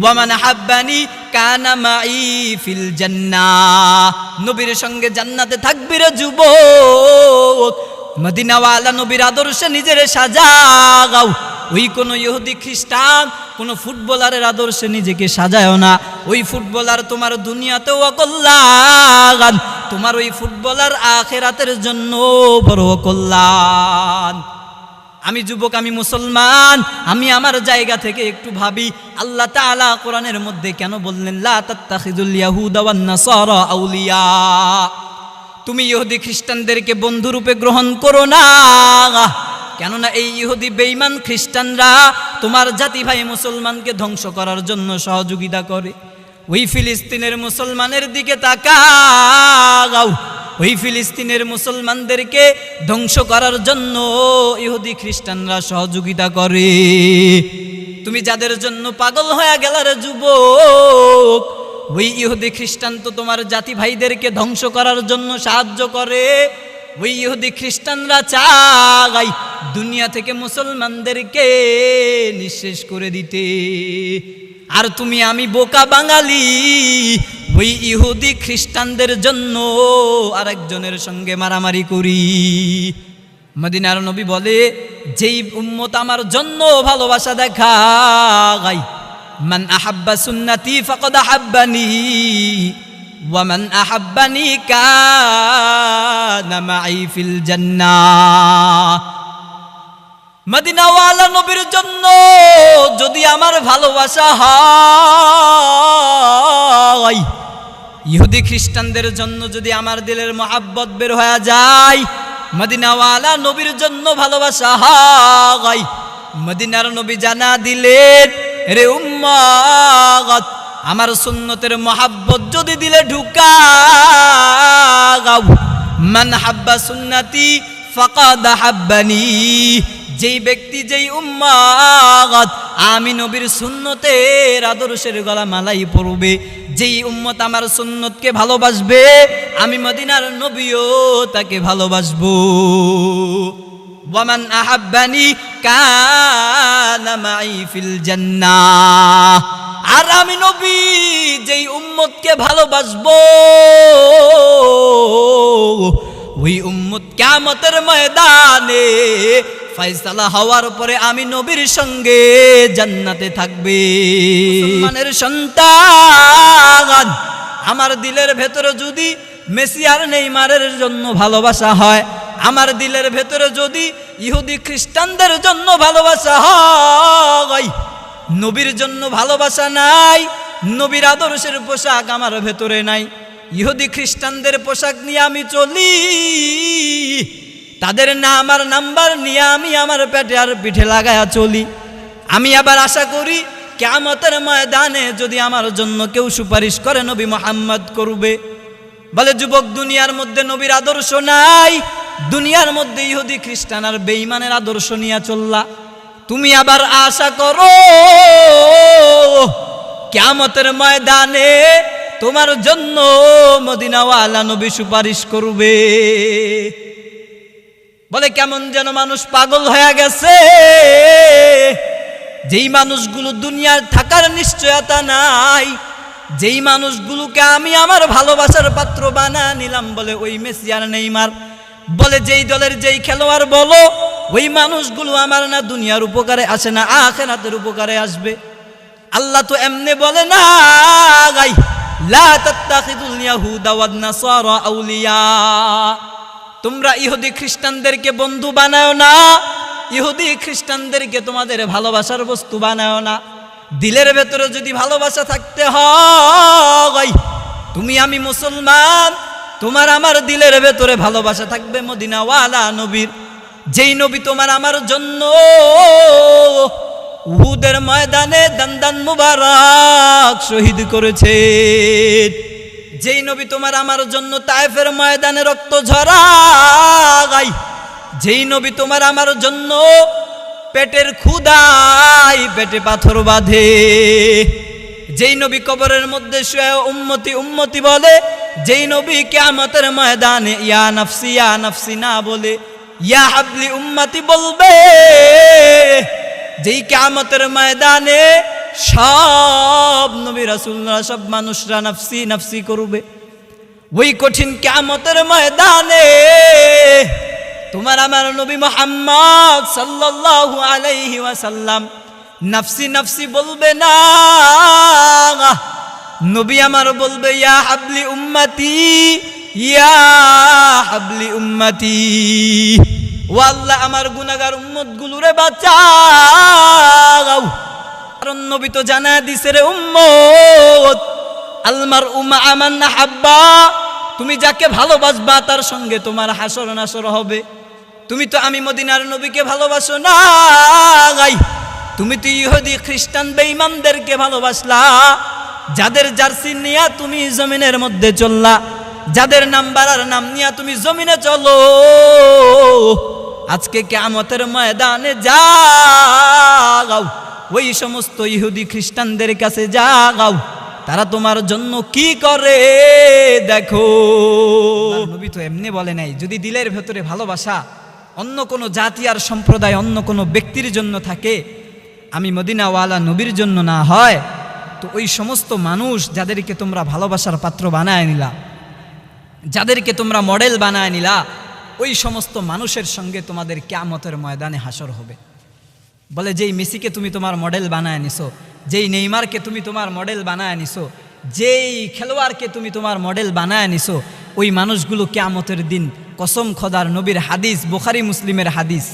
ওয়া মান আহাব্বানি কানা মাই ফিল জান্নাহ, নবীর সঙ্গে জান্নাতে থাকবি রে যুবক। মদিনাওয়ালা নবীর আদর্শে নিজের সাজাও। ওই কোন ইহুদি খ্রিস্টান কোন ফুটবলারের আদর্শে নিজেকে সাজায়ও না। ওই ফুটবলার তোমার দুনিয়াতেও অকল্যাণ, তোমার ওই ফুটবলার আখিরাতের জন্য বড় কল্যাণ। আমি যুবক, আমি মুসলমান, আমি আমার জায়গা থেকে একটু ভাবি, আল্লাহ তাআলা কোরআনের মধ্যে কেন বললেন লা তাত্তাখিযুল ইয়াহুদা ওয়ান নাসারা আউলিয়া, তুমি ইহুদি খ্রিস্টানদেরকে বন্ধুরূপে গ্রহণ করো না। কেননা এই ইহুদি বেঈমান খ্রিস্টানরা তোমার জাতি ভাই মুসলমানকে ধ্বংস করার জন্য সহযোগিতা করে। ওই ফিলিস্তিনের মুসলমানের দিকে তাকাও, ওই ফিলিস্তিনের মুসলমানদেরকে ধ্বংস করার জন্য ইহুদি খ্রিস্টানরা সহযোগিতা করে। তুমি যাদের জন্য পাগল হয়ে গেল রে যুবক, ওই ইহুদি খ্রিস্টান তো তোমার জাতি ভাইদেরকে ধ্বংস করার জন্য সাহায্য করে। ওই ইহুদি খ্রিস্টানরা চায় দুনিয়া থেকে মুসলমানদেরকে নিঃশেষ করে দিতে। আর তুমি আমি বোকা বাঙালি ওই ইহুদি খ্রিস্টানদের জন্য আরেকজনের সঙ্গে মারামারি করি। মদিনার নবী বলে, যেই উম্মত আমার জন্য ভালোবাসা দেখায়, মান আহাব্বা সুন্নতি ফাকাদ আহাব্বানি ওয়া মান আহাব্বানি কানা মাই ফিল জান্নাহ। মদিনাওয়ালা নবীর জন্য যদি আমার ভালোবাসা হয়, ইহুদি খ্রিস্টানদের জন্য যদি আমার দিলের মহাব্বত বের হয়ে যায়, মদিনাওয়ালা নবীর জন্য ভালোবাসা হয়, মদিনার নবী জানা দিলেন, রে উম্মত, আমার সুন্নতের মহাব্বত যদি দিলে ঢুকাও, মান হাব্বা সুন্নতি ফাকাদ হাব্বানি, যেই ব্যক্তি যেই উম্মত আমি নবীর সুন্নতের আদর্শের গলা মালাই পরবে, যেই উম্মত আমার সুন্নতকে ভালোবাসবে, আমি মদিনার নবীও তাকে ভালোবাসবো। ওয়া মান আহাব্বানি কানা মাই ফিল জান্নাহ। আর আমি নবী যেই উম্মতকে ভালোবাসবো, ওই উম্মত কিয়ামতের ময়দানে ফয়সালা হওয়ার পরে আমি নবীর সঙ্গে জান্নাতে থাকবে। মুসলমানের সন্তান, আমার দিলের ভেতরে যদি মেসি আর নেইমারের জন্য ভালোবাসা হয়, আমার দিলের ভেতরে যদি ইহুদি খ্রিস্টানদের জন্য ভালোবাসা হয়, নবীর জন্য ভালোবাসা নাই, নবীর আদর্শের পোশাক আমার ভেতরে নাই, ইহুদি খ্রিস্টানদের পোশাক নিয়ে আমি চলি, তাদের নাম আর নাম্বার নিয়ে আমি আমার পেটে আর পিঠে লাগায়া চলি, আমি আবার আশা করি কিয়ামতের ময়দানে যদি আমার জন্য কেউ সুপারিশ করে নবী মুহাম্মদ করবে। বলে যুবক, দুনিয়ার মধ্যে নবীর আদর্শ নাই, দুনিয়ার মধ্যে ইহুদি খ্রিস্টান আর বেঈমানের আদর্শ নিয়ে চললা, তুমি আবার আশা করো কিয়ামতের ময়দানে তোমার জন্য মদিনাওয়ালা নবী সুপারিশ করবে। বলে কেমন যেন মানুষ পাগল হয়ে গেছে, যেই মানুষগুলো দুনিয়ার থাকার নিশ্চয়তা নাই, যেই মানুষগুলোকে আমি আমার ভালোবাসার পাত্র বানা নিলাম, বলে ওই মেসি আর নেইমার, বলে যেই দলের যেই খেলোয়াড় বলো, ওই মানুষগুলো আমার না দুনিয়ার উপকারে আসে না আখিরাতের উপকারে আসবে। আল্লাহ তো এমনি বলে না, লা তাত্তাখিযুল ইয়াহুদা ওয়ান নাসারা আউলিয়া, তোমরা ইহুদি খ্রিস্টানদেরকে বন্ধু বানাও না, ইহুদি খ্রিস্টানদেরকে তোমাদের ভালোবাসার বস্তু বানাও না। দিলের ভেতরে যদি ভালোবাসা থাকতে হয়, তুমি আমি মুসলমান, তোমার আমার দিলের ভেতরে ভালোবাসা থাকবে মদিনাওয়ালা নবীর, যেই নবী তোমার আমার জন্য উহুদের ময়দানে দান্দান মুবারক শহীদ করেছে, যেই নবী তোমার আমার জন্য তায়েফের ময়দানে রক্ত ঝরায়, যেই নবী তোমার আমার জন্য পেটের ক্ষুধায় পেটে পাথর বাঁধে, যেই নবী কবরের মধ্যে শুয়ে উম্মতি উম্মতি বলে, যেই নবী কিয়ামতের ময়দানে ইয়া নাফসি না বলে ইয়া হাবলি উম্মতি বলবে, যেই কিয়ামতের ময়দানে সব রাসূলরা সব মানুষরা নাফসি নাফসি করবে। ওই কঠিন কিয়ামতের ময়দানে তোমার আমার নবী মুহাম্মদ সাল্লাল্লাহু আলাইহি ওয়াসাল্লাম নাফসি নাফসি বলবে না, নবী আমার বলবে ইয়া হাবলি উম্মতি, ইয়া হাবলি উম্মতি, ও আল্লাহ আমার গুনাহগার উম্মতগুলোরে বাঁচাও। কারণ নবী তো জানা দিছে রে উম্মত, আলমার উমা আমান হাব্বা, তুমি যাকে ভালোবাসবা তার সঙ্গে তোমার হাসর নাসর হবে। তুমি তো আমি মদিনার নবীকে ভালোবাসো না, তুমি তো ইহুদি খ্রিস্টান বেঈমানদেরকে ভালোবাসলা, যাদের জার্সি নিয়া তুমি জমিনের মধ্যে চললা, যাদের নাম্বার আর নাম নিয়া তুমি জমিনে চলো। আজকে কিয়ামতের ময়দানে যাও, ওই সমস্ত ইহুদি খ্রিস্টানদের কাছে যাও, তারা তোমার জন্য কি করে দেখো। নবী তো এমনি বলে নাই, যদি দিলের ভেতরে ভালোবাসা অন্য কোনো জাতি আর সম্প্রদায় অন্য কোনো ব্যক্তির জন্য থাকে, আমি মদিনাওয়ালা নবীর জন্য না হয়, তো ওই সমস্ত মানুষ যাদেরকে তোমরা ভালোবাসার পাত্র বানায় নিলা, যাদেরকে তোমরা মডেল বানায় নিলা, ওই সমস্ত মানুষের সঙ্গে তোমাদের কিয়ামতের ময়দানে হাসর হবে। বলে যেই মেসিকে তুমি তোমার মডেল বানায় নিছো, যেই নেইমারকে তুমি তোমার মডেল বানায় নিছো, যেই খেলোয়াড়কে তুমি তোমার মডেল বানায় নিছো, ওই মানুষগুলো কিয়ামতের দিন কসম খোদার নবীর হাদিস, বুখারী মুসলিমের হাদিস,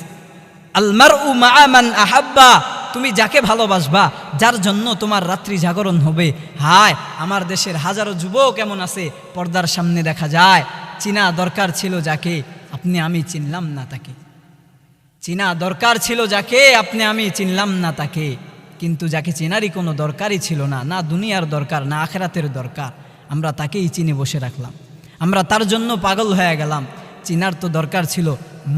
আল মারউ মাআ মান আহাব্বা, তুমি যাকে ভালোবাসবা, যার জন্য তোমার রাত্রি জাগরণ হবে। হায় আমার দেশের হাজারো যুবক এমন আছে পর্দার সামনে দেখা যায়, চিনা দরকার ছিল যাকে, আপনি আমি চিনলাম না তাকে, চিনা দরকার ছিল যাকে, আপনি আমি চিনলাম না তাকে, কিন্তু যাকে চেনারই কোনো দরকারই ছিল না, না দুনিয়ার দরকার না আখিরাতের দরকার, আমরা তাকেই চিনে বসে রাখলাম, আমরা তার জন্য পাগল হয়ে গেলাম। চিনার তো দরকার ছিল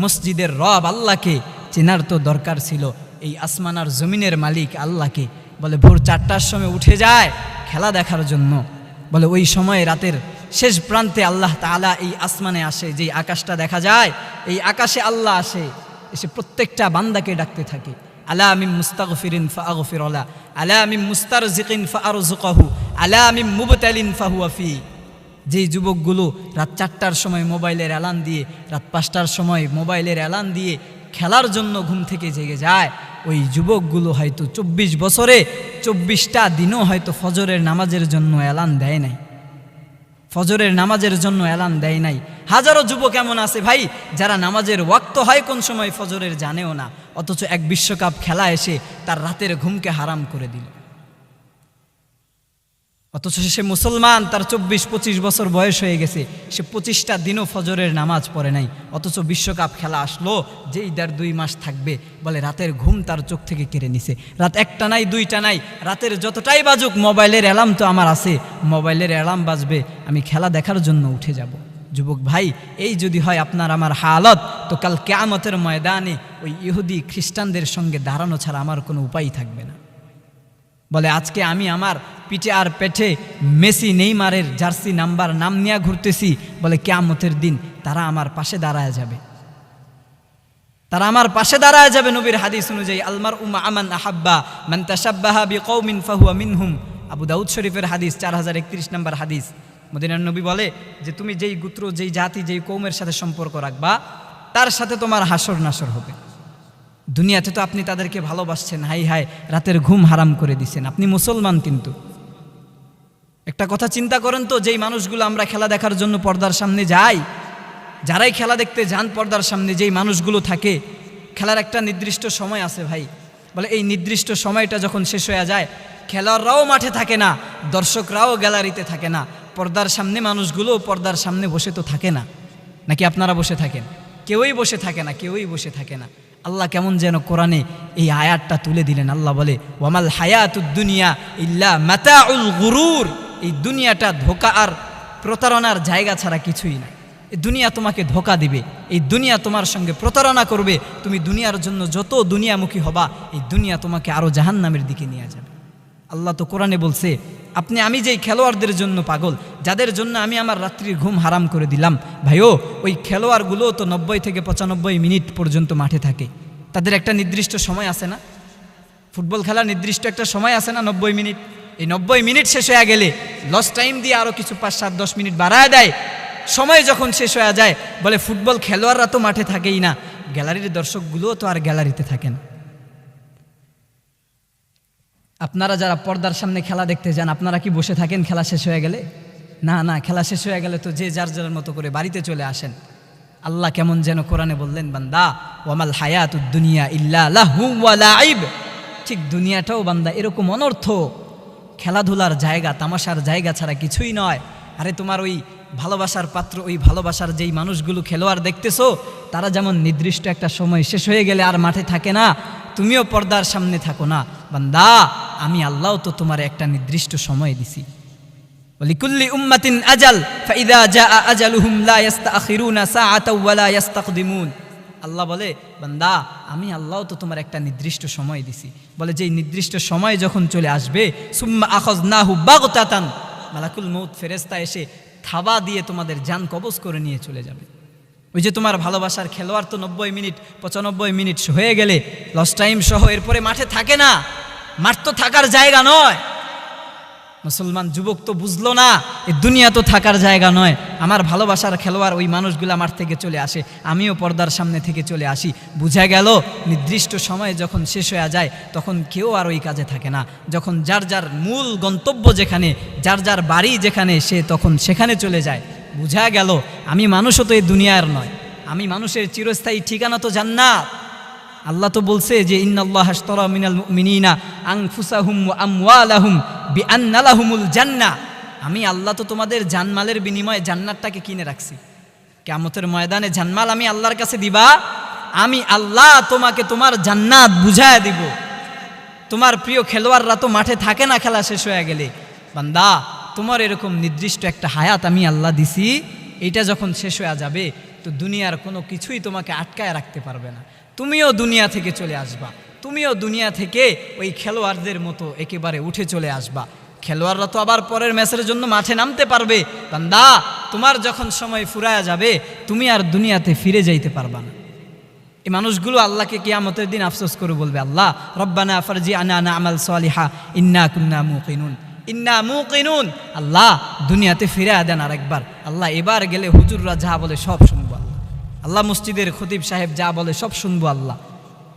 মসজিদের রব আল্লাহকে, চেনার তো দরকার ছিল এই আসমান আর জমিনের মালিক আল্লাহকে। বলে ভোর 4টার সময় উঠে যায় খেলা দেখার জন্য, বলে ওই সময় রাতের শেষ প্রান্তে আল্লাহ তাআলা এই আসমানে আসে, যেই আকাশটা দেখা যায়, এই আকাশে আল্লাহ আসে, এসে প্রত্যেকটা বান্দাকে ডাকতে থাকে, আলা মিন মুস্তাগফিরিন ফাআগফিরলা, আলা মিন মুস্তারজিকিন ফাআরযুকহু, আলা মিন মুবতালিন ফাহুয়া ফি। যেই যুবকগুলো রাত 4টার সময় মোবাইলের অ্যালার্ম দিয়ে, রাত 5টার সময় মোবাইলের অ্যালার্ম দিয়ে খেলার জন্য ঘুম থেকে জেগে যায়, ওই যুবকগুলো হয়তো 24 বছরে 24টা দিনও হয়তো ফজরের নামাজের জন্য অ্যালার্ম দেয় নাই, ফজরের নামাজের জন্য অ্যালার্ম দেয় নাই। হাজারো যুবক এমন আছে ভাই, যারা নামাজের ওয়াক্ত হয় কোন সময় ফজরের জানেও না, অথচ এক বিশ্বকাপ খেলা এসে তার রাতের ঘুমকে হারাম করে দিল। অথচ সে মুসলমান, তার 24-25 বছর বয়স হয়ে গেছে, সে 25টা দিনও ফজরের নামাজ পড়ে নাই, অথচ বিশ্বকাপ খেলা আসলো, যেই 1.5-2 মাস থাকবে, বলে রাতের ঘুম তার চোখ থেকে কেড়ে নিছে। রাত 1টা নাই 2টা নাই, রাতের যতটাই বাজুক মোবাইলের অ্যালার্ম তো আমার আছে, মোবাইলের অ্যালার্ম বাজবে, আমি খেলা দেখার জন্য উঠে যাব। যুবক ভাই, এই যদি হয় আপনার আমার হালত, তো কাল কিয়ামতের ময়দানে ওই ইহুদি খ্রিস্টানদের সঙ্গে দাঁড়ানো ছাড়া আমার কোনো উপায় থাকবে না। বলে আজকে আমি আমার পিঠে আর পেটে মেসি নেইমারের জার্সি নাম্বার নাম নিয়ে ঘুরতেছি, বলে কিয়ামতের দিন তারা আমার পাশে দাঁড়ায় যাবে, তারা আমার পাশে দাঁড়ায় যাবে। নবীর হাদিস অনুযায়ী আল মারউ মাআ মান আহাব্বা মান তাশাব্বাহা বিকওমিন ফাহুয়া মিনহুম, আবু দাউদ শরীফের হাদিস 4031 নম্বর হাদিস। মদিনার নবী বলে যে তুমি যেই গোত্র, যেই জাতি, যেই কওমের সাথে সম্পর্ক রাখবা, তার সাথে তোমার হাসর নাসর হবে। দুনিয়াতে তো আপনি তাদেরকে ভালোবাসছেন, হাই হাই রাতের ঘুম হারাম করে দিচ্ছেন, আপনি মুসলমান, কিন্তু একটা কথা চিন্তা করেন তো, যেই মানুষগুলো আমরা খেলা দেখার জন্য পর্দার সামনে যাই, যারাই খেলা দেখতে যান পর্দার সামনে, যেই মানুষগুলো থাকে, খেলার একটা নির্দিষ্ট সময় আছে ভাই, বলে এই নির্দিষ্ট সময়টা যখন শেষ হয়ে যায়, খেলোয়াড়রাও মাঠে থাকে না, দর্শকরাও গ্যালারিতে থাকে না, পর্দার সামনে মানুষগুলো পর্দার সামনে বসে তো থাকে না, নাকি আপনারা বসে থাকেন? কেউই বসে থাকে না, কেউই বসে থাকে না। আল্লাহ কেমন যেন কোরআনে এই আয়াতটা তুলে দিলেন। আল্লাহ বলে ওয়ামাল হায়াতুদ দুনিয়া ইল্লা মাতাউল গুরুর, এই দুনিয়াটা ধোঁকা আর প্রতারণার জায়গা ছাড়া কিছুই না। এই দুনিয়া তোমাকে ধোঁকা দিবে, এই দুনিয়া তোমার সঙ্গে প্রতারণা করবে, তুমি দুনিয়ার জন্য যত দুনিয়ামুখী হবা, এই দুনিয়া তোমাকে আরও জাহান্নামের দিকে নিয়ে যাবে। আল্লাহ তো কোরআনে বলছে আপনি আমি যেই খেলোয়াড়দের জন্য পাগল, যাদের জন্য আমি আমার রাত্রির ঘুম হারাম করে দিলাম, ভাইও ওই খেলোয়াড়গুলো তো 90 থেকে 95 মিনিট পর্যন্ত মাঠে থাকে, তাদের একটা নির্দিষ্ট সময় আছে না? ফুটবল খেলার নির্দিষ্ট একটা সময় আছে না? 90 মিনিট। এই 90 মিনিট শেষ হয়ে গেলে লস টাইম দিয়ে আরও কিছু 5-7-10 মিনিট বাড়ায় দেয়। সময় যখন শেষ হয়ে যায় বলে ফুটবল খেলোয়াড়রা তো মাঠে থাকেই না, গ্যালারির দর্শকগুলোও তো আর গ্যালারিতে থাকেন। আপনারা যারা পর্দার সামনে খেলা দেখতে যান, আপনারা কি বসে থাকেন খেলা শেষ হয়ে গেলে? না না, খেলা শেষ হয়ে গেলে তো যে যার যার মতো করে বাড়িতে চলে আসেন। আল্লাহ কেমন যেন কোরআনে বললেন, বান্দা ওয়ামাল হায়াতুদ দুনিয়া ইল্লা লাহু ওয়া লাইব। ঠিক দুনিয়াটাও বান্দা এরকম অনর্থ, খেলাধুলার জায়গা, তামাশার জায়গা ছাড়া কিছুই নয়। আরে তোমার ওই ভালোবাসার পাত্র, ওই ভালোবাসার যেই মানুষগুলো খেলোয়াড় দেখতেছো, তারা যেমন নির্দিষ্ট একটা সময় শেষ হয়ে গেলে আর মাঠে থাকে না, তুমিও পর্দার সামনে থাকো না। বান্দা আমি আল্লাহ তো তোমার একটা নির্দিষ্ট সময় দিছি। লিকুল্লি উম্মাতিন আজাল ফাইদা জাআ আজালুহুম লা ইস্তাখিরুনা সাআতাও ওয়া লা ইস্তাকদিমুন। আল্লাহ বলে, বান্দা আমি আল্লাহ তো তোমার একটা নির্দিষ্ট সময় দিছি। বলে যেই নির্দিষ্ট সময় যখন চলে আসবে, সুম্মা আখাযনাহু বাগতাতান, মালাকুল মউত ফেরেশতা এসে থাবা দিয়ে তোমাদের জান কবজ করে নিয়ে চলে যাবে। ওই যে তোমার ভালোবাসার খেলোয়াড় তো 90 মিনিট 95 মিনিট হয়ে গেলে লস টাইম সহ এরপরে মাঠে থাকে না। মাঠ তো থাকার জায়গা নয়। মুসলমান যুবক তো বুঝলো না এই দুনিয়া তো থাকার জায়গা নয়। আমার ভালোবাসার খেলোয়াড় ওই মানুষগুলা মাঠ থেকে চলে আসে, আমিও পর্দার সামনে থেকে চলে আসি। বুঝা গেল নির্দিষ্ট সময় যখন শেষ হয়ে যায় তখন কেউ আর ওই কাজে থাকে না। যখন যার যার মূল গন্তব্য যেখানে, যার যার বাড়ি যেখানে, সে তখন সেখানে চলে যায়। বুঝা গেল আমি মানুষও তো এই দুনিয়ার নয়, আমি মানুষের চিরস্থায়ী ঠিকানা তো জান্নাত। আল্লাহ তো বলছে যে ইন্নাল্লাহা আশতারা মিনাল মুমিনিনা আনফুসাহুম ওয়া আমওয়ালাহুম বিআন্না লাহুমুল জান্নাহ। আমি আল্লাহ তো তোমাদের জানমালের বিনিময়ে জান্নাতটাকে কিনে রাখছি। কিয়ামতের ময়দানে জানমাল আমি আল্লাহর কাছে দিবা, আমি আল্লাহ তোমাকে তোমার জান্নাত বুঝায় দিব। তোমার প্রিয় খেলোয়াড়রা তো মাঠে থাকে না খেলা শেষ হয়ে গেলে। বান্দা তোমার এরকম নির্দিষ্ট একটা হায়াত আমি আল্লাহ দিছি, এইটা যখন শেষ হয়ে যাবে তো দুনিয়ার কোনো কিছুই তোমাকে আটকায় রাখতে পারবে না। তুমিও দুনিয়া থেকে চলে আসবা, তুমিও দুনিয়া থেকে ওই খেলোয়াড়দের মতো একেবারে উঠে চলে আসবা। খেলোয়াড়রা তো আবার পরের ম্যাচের জন্য মাঠে নামতে পারবে। বান্দা তোমার যখন সময় ফুরায়া যাবে তুমি আর দুনিয়াতে ফিরে যাইতে পারবা না। এই মানুষগুলো আল্লাহকে কিয়ামতের দিন আফসোস করে বলবে, আল্লাহ রব্বানা ফারজি'না না'মাল সালিহা ইন্না কুন্না মুকিনুন, ইন্না মুকিনুন। আল্লাহ দুনিয়াতে ফিরে দেন আরেকবার। আল্লাহ এবার গেলে হুজুররা যা বলে সব শুনবো। আল্লাহ মসজিদের খতিব সাহেব যা বলে সব শুনবো। আল্লাহ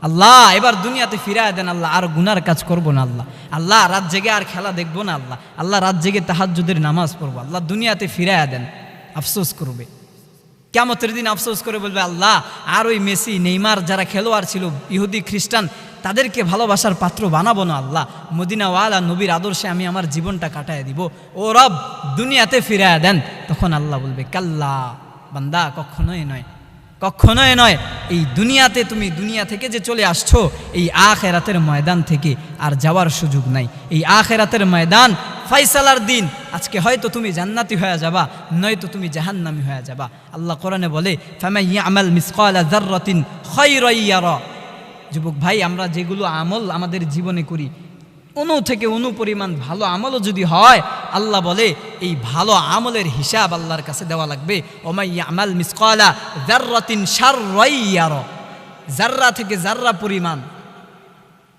আল্লাহ এবার দুনিয়াতে ফিরায় দেন। আল্লাহ আর গুনার কাজ করবো না। আল্লাহ আল্লাহ রাত জেগে আর খেলা দেখবো না। আল্লাহ আল্লাহ রাত জেগে তাহাজ্জুদের নামাজ পড়বো। আল্লাহ দুনিয়াতে ফিরায় দেন। আফসোস করবে, কিয়ামতের দিন আফসোস করে বলবে, আল্লাহ আর ওই মেসি নেইমার যারা খেলোয়াড় ছিল, ইহুদি খ্রিস্টান, তাদেরকে ভালোবাসার পাত্র বানাবো না। আল্লাহ মদিনাওয়ালা নবীর আদর্শে আমি আমার জীবনটা কাটায় দিব। ও রব দুনিয়াতে ফিরায় দেন। তখন আল্লাহ বলবে, কাল্লা বান্দা কখনোই নয়, কখনোই নয়। এই দুনিয়াতে তুমি দুনিয়া থেকে যে চলে আসছো, এই আখিরাতের ময়দান থেকে আর যাওয়ার সুযোগ নাই। এই আখিরাতের ময়দান ফাইসালার দিন। আজকে হয়তো তুমি জান্নাতি হয়ে যাবা, নয়তো তুমি জাহান্নামী হয়ে যাবা। আল্লাহ কোরআনে বলে, ফামান ইয়ামাল মিসকালা যাররাতিন খায়রান ইয়ারা। যুবক ভাই, আমরা যেগুলো আমল আমাদের জীবনে করি, অনু থেকে অনু পরিমাণ ভালো আমলও যদি হয়, আল্লাহ বলে এই ভালো আমলের হিসাব আল্লাহর কাছে দেওয়া লাগবে। ওমাই ইয়ামাল মিসকালা যাররাতিন শাররান ইয়ারা। জাররা থেকে জাররা পরিমাণ,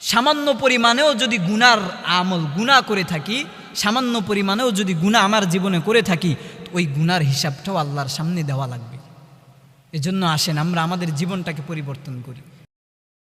সামান্য পরিমাণেও যদি গুনার আমল গুনাহ করে থাকি, সামান্য পরিমাণেও যদি গুনাহ আমার জীবনে করে থাকি, ওই গুনার হিসাবটাও আল্লাহর সামনে দেওয়া লাগবে। এজন্য আসেন আমরা আমাদের জীবনটাকে পরিবর্তন করি।